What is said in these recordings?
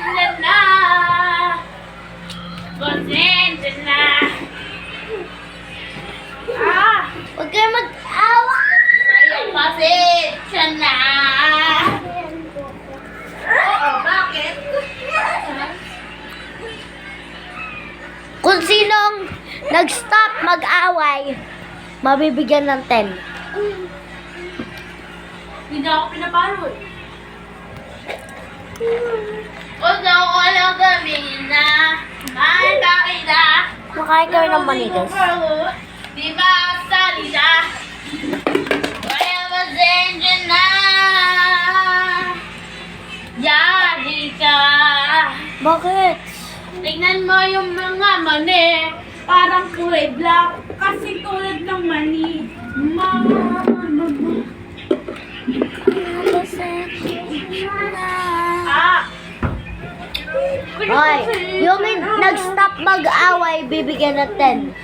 pasensya na. Pasensya na. Huwag kayo mag-awa. Kaya pasensya na. Oo, bakit? Kung sinong nag-stop mag-away, mabibigyan ng 10. Hindi na ako pinapanood. Huwag na ako lang gabihin na. Mahal ka kita. Makain kayo ng manigas. Di ba salita? Kaya pasensya na. Yari ka. Bakit? Tingnan mo yung mga mani. Parang kulay black. Kasi tulad ng mani. Hoy, yung nag-stop mag-away, bibigyan ng 10.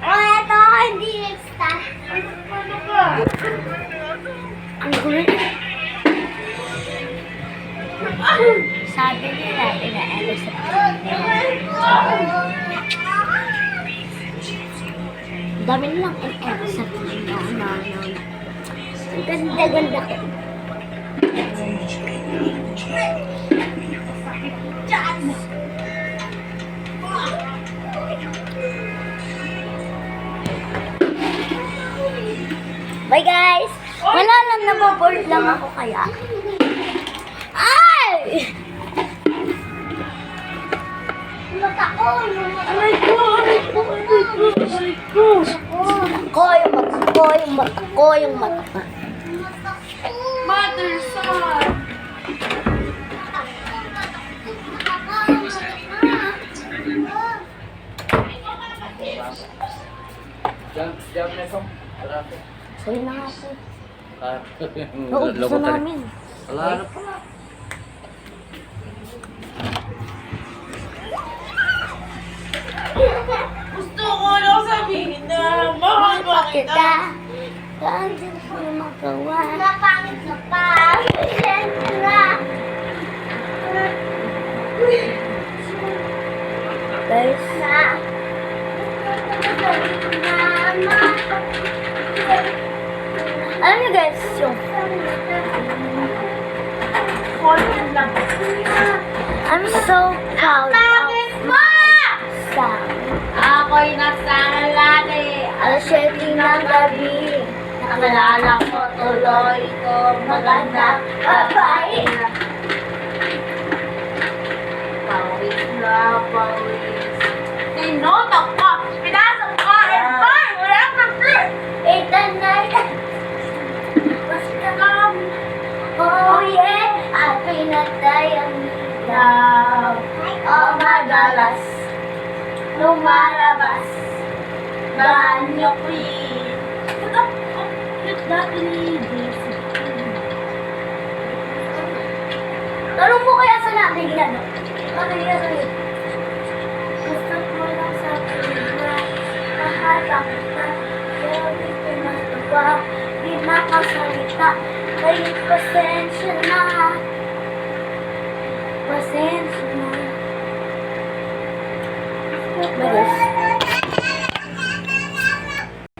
Ito, hindi nag-stop. Ano ka? Ang gulit. Sabi nila, ina-alis sa dami nilang ina-alis sa ang ganda-ganda ko. Bye guys! Wala lang, naboboard lang ako kaya. Ay! Mata ko! Aray ko! Aray ko! Aray ko! Aray ko! Ko yung mata ko, yung mata ko, yung mata ko. Mother, son! Jam na ito. Marami. Sorry na nga po. Logo Naubusan namin. Wala na pala. Gusto ko lang sabihin na mahal mo kita. Hindi ko magawa. Napangit na pa. Siyempre. Guys. Alam niyo guys, yung I'm so proud of myself. Ako'y nasalati. Alas 7 ng gabi, Nakalala ko tuloy ko maganda. babae. Pawis na pawis. Tinotok ko. Pinasok ko. And bye! Wala ka flip. Ito na basta lang. Oh yeah, at pinatay ang ilaw. Oh, madalas lumalabas. Banyo queen. Tanong mo kaya sa natin yan. Okay, okay. Gusto mo lang sa pila. Kahatang ka. Pero di ko matuwa. Di makasalita. Kaya pasensya na. Pasensya na. Bagus.